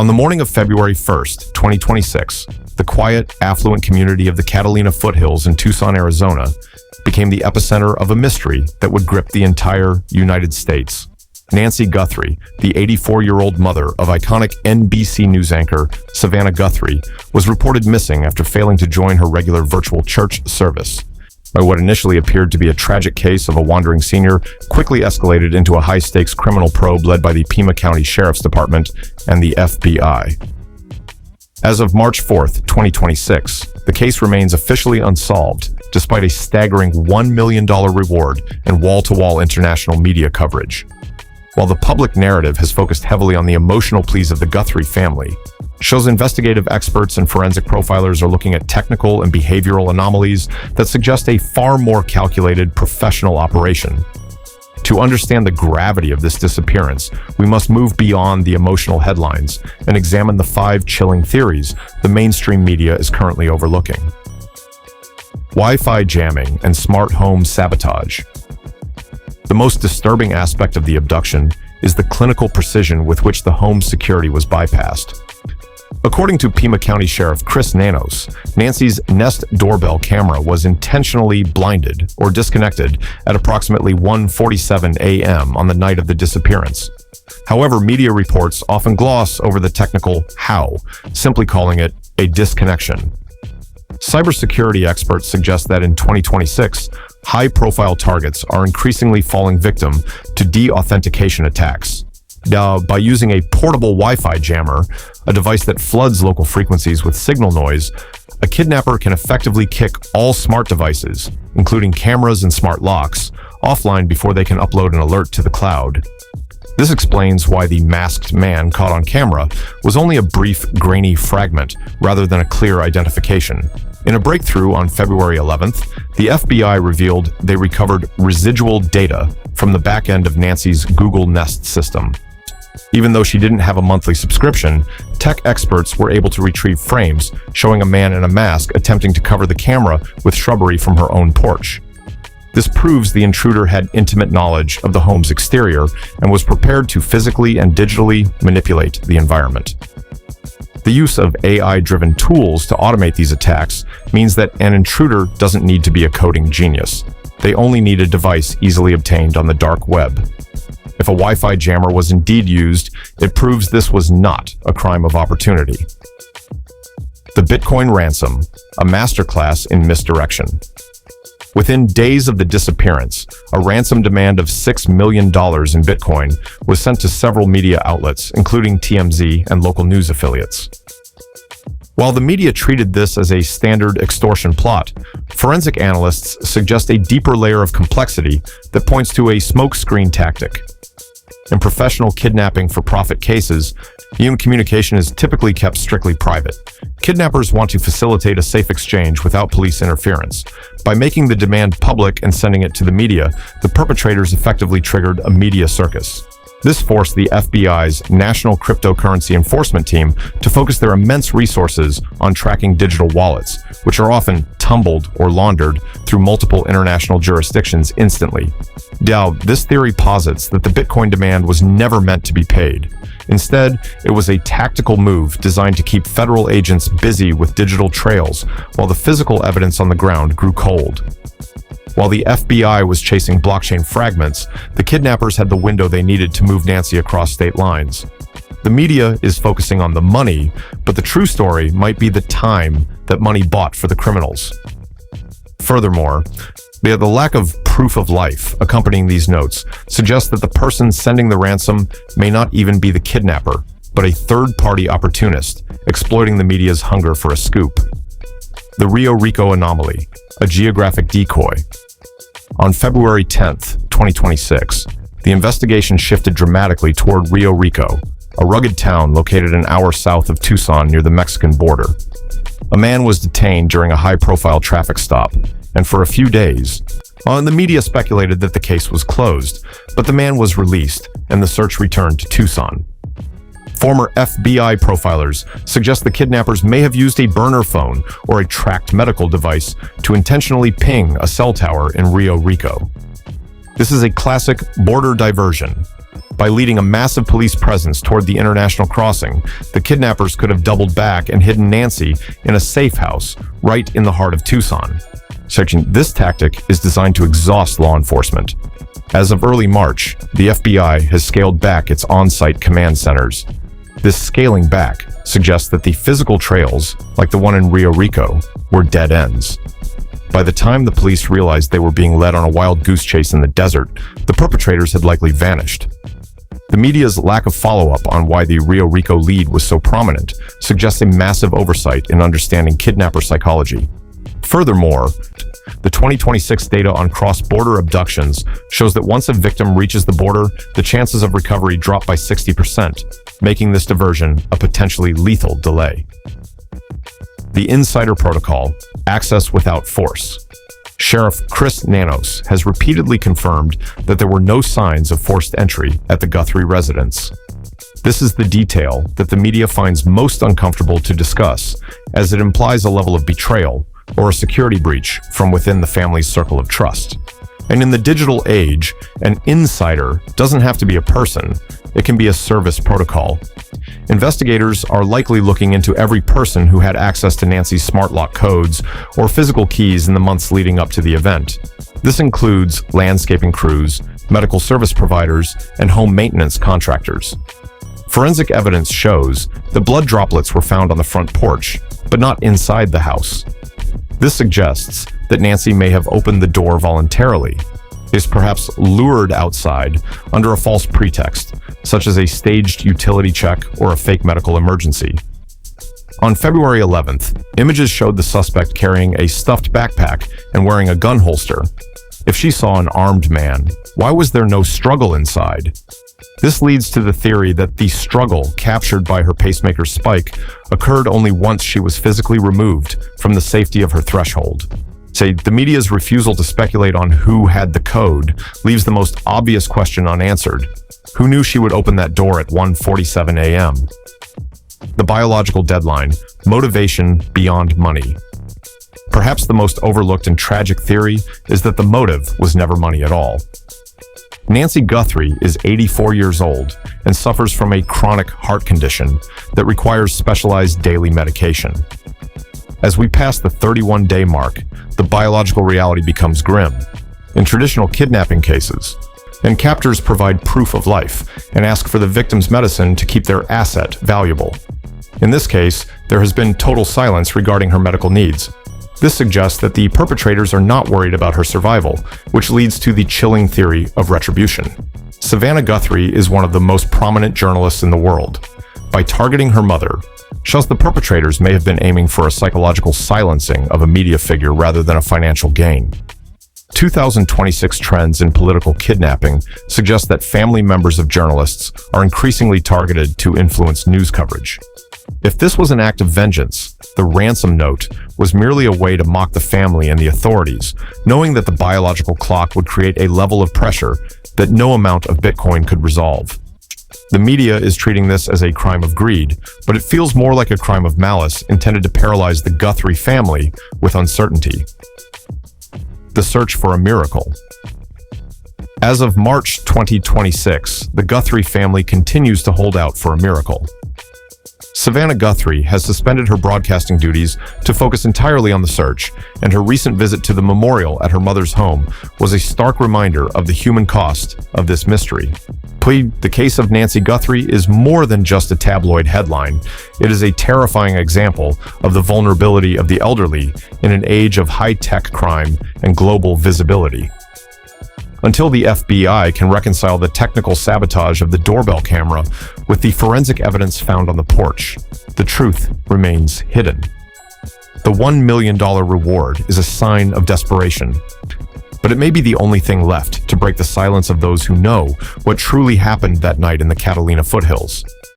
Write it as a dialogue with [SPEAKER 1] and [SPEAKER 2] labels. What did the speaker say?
[SPEAKER 1] On the morning of February 1st, 2026, the quiet, affluent community of the Catalina Foothills in Tucson, Arizona, became the epicenter of a mystery that would grip the entire United States. Nancy Guthrie, the 84-year-old mother of iconic NBC News anchor Savannah Guthrie, was reported missing after failing to join her regular virtual church service. By what initially appeared to be a tragic case of a wandering senior quickly escalated into a high-stakes criminal probe led by the Pima County Sheriff's Department and the FBI. As of March 4th, 2026, the case remains officially unsolved, despite a staggering $1 million reward and wall-to-wall international media coverage. While the public narrative has focused heavily on the emotional pleas of the Guthrie family, shows investigative experts and forensic profilers are looking at technical and behavioral anomalies that suggest a far more calculated professional operation. To understand the gravity of this disappearance, we must move beyond the emotional headlines and examine the 5 chilling theories the mainstream media is currently overlooking. Wi-Fi jamming and smart home sabotage. The most disturbing aspect of the abduction is the clinical precision with which the home's security was bypassed. According to Pima County Sheriff Chris Nanos, Nancy's Nest doorbell camera was intentionally blinded or disconnected at approximately 1:47 a.m. on the night of the disappearance. However, media reports often gloss over the technical how, simply calling it a disconnection. Cybersecurity experts suggest that in 2026, high-profile targets are increasingly falling victim to de-authentication attacks. By using a portable Wi-Fi jammer, a device that floods local frequencies with signal noise, a kidnapper can effectively kick all smart devices, including cameras and smart locks, offline before they can upload an alert to the cloud. This explains why the masked man caught on camera was only a brief, grainy fragment rather than a clear identification. In a breakthrough on February 11th, the FBI revealed they recovered residual data from the back end of Nancy's Google Nest system. Even though she didn't have a monthly subscription, tech experts were able to retrieve frames showing a man in a mask attempting to cover the camera with shrubbery from her own porch. This proves the intruder had intimate knowledge of the home's exterior and was prepared to physically and digitally manipulate the environment. The use of AI-driven tools to automate these attacks means that an intruder doesn't need to be a coding genius. They only need a device easily obtained on the dark web. If a Wi-Fi jammer was indeed used, it proves this was not a crime of opportunity. The Bitcoin ransom, a masterclass in misdirection. Within days of the disappearance, a ransom demand of $6 million in Bitcoin was sent to several media outlets, including TMZ and local news affiliates. While the media treated this as a standard extortion plot, forensic analysts suggest a deeper layer of complexity that points to a smokescreen tactic. In professional kidnapping for profit cases, communication is typically kept strictly private. Kidnappers want to facilitate a safe exchange without police interference. By making the demand public and sending it to the media, the perpetrators effectively triggered a media circus. This forced the FBI's National Cryptocurrency Enforcement Team to focus their immense resources on tracking digital wallets, which are often tumbled or laundered through multiple international jurisdictions instantly. This theory posits that the Bitcoin demand was never meant to be paid. Instead, it was a tactical move designed to keep federal agents busy with digital trails while the physical evidence on the ground grew cold. While the FBI was chasing blockchain fragments, the kidnappers had the window they needed to move Nancy across state lines. The media is focusing on the money, but the true story might be the time that money bought for the criminals. Furthermore, the lack of proof of life accompanying these notes suggests that the person sending the ransom may not even be the kidnapper, but a third-party opportunist exploiting the media's hunger for a scoop. The Rio Rico anomaly, a geographic decoy. On February 10th, 2026, the investigation shifted dramatically toward Rio Rico, a rugged town located an hour south of Tucson near the Mexican border. A man was detained during a high-profile traffic stop, and for a few days, the media speculated that the case was closed, but the man was released and the search returned to Tucson. Former FBI profilers suggest the kidnappers may have used a burner phone or a tracked medical device to intentionally ping a cell tower in Rio Rico. This is a classic border diversion, By leading a massive police presence toward the international crossing, the kidnappers could have doubled back and hidden Nancy in a safe house right in the heart of Tucson. This tactic is designed to exhaust law enforcement. As of early March, the FBI has scaled back its on-site command centers. This scaling back suggests that the physical trails, like the one in Rio Rico, were dead ends. By the time the police realized they were being led on a wild goose chase in the desert, the perpetrators had likely vanished. The media's lack of follow-up on why the Rio Rico lead was so prominent suggests a massive oversight in understanding kidnapper psychology. Furthermore, the 2026 data on cross-border abductions shows that once a victim reaches the border, the chances of recovery drop by 60%, making this diversion a potentially lethal delay. The Insider Protocol, access without force. Sheriff Chris Nanos has repeatedly confirmed that there were no signs of forced entry at the Guthrie residence. This is the detail that the media finds most uncomfortable to discuss, as it implies a level of betrayal or a security breach from within the family's circle of trust. And in the digital age, an insider doesn't have to be a person, it can be a service protocol. Investigators are likely looking into every person who had access to Nancy's smart lock codes or physical keys in the months leading up to the event. This includes landscaping crews, medical service providers, and home maintenance contractors. Forensic evidence shows that blood droplets were found on the front porch, but not inside the house. This suggests that Nancy may have opened the door voluntarily, is perhaps lured outside under a false pretext, such as a staged utility check or a fake medical emergency. On February 11th, images showed the suspect carrying a stuffed backpack and wearing a gun holster. If she saw an armed man, why was there no struggle inside? This leads to the theory that the struggle captured by her pacemaker spike occurred only once she was physically removed from the safety of her threshold. The media's refusal to speculate on who had the code leaves the most obvious question unanswered. Who knew she would open that door at 1:47 a.m.? The biological deadline, motivation beyond money. Perhaps the most overlooked and tragic theory is that the motive was never money at all. Nancy Guthrie is 84 years old and suffers from a chronic heart condition that requires specialized daily medication. As we pass the 31-day mark, the biological reality becomes grim. In traditional kidnapping cases, and captors provide proof of life and ask for the victim's medicine to keep their asset valuable. In this case, there has been total silence regarding her medical needs. This suggests that the perpetrators are not worried about her survival, which leads to the chilling theory of retribution. Savannah Guthrie is one of the most prominent journalists in the world. By targeting her mother, shows the perpetrators may have been aiming for a psychological silencing of a media figure rather than a financial gain. 2026 trends in political kidnapping suggest that family members of journalists are increasingly targeted to influence news coverage. If this was an act of vengeance, the ransom note was merely a way to mock the family and the authorities, knowing that the biological clock would create a level of pressure that no amount of Bitcoin could resolve. The media is treating this as a crime of greed, but it feels more like a crime of malice intended to paralyze the Guthrie family with uncertainty. The search for a miracle. As of March 2026, the Guthrie family continues to hold out for a miracle. Savannah Guthrie has suspended her broadcasting duties to focus entirely on the search, and her recent visit to the memorial at her mother's home was a stark reminder of the human cost of this mystery. Plea, the case of Nancy Guthrie is more than just a tabloid headline. It is a terrifying example of the vulnerability of the elderly in an age of high-tech crime and global visibility. Until the FBI can reconcile the technical sabotage of the doorbell camera with the forensic evidence found on the porch, the truth remains hidden. The $1 million reward is a sign of desperation, but it may be the only thing left to break the silence of those who know what truly happened that night in the Catalina foothills.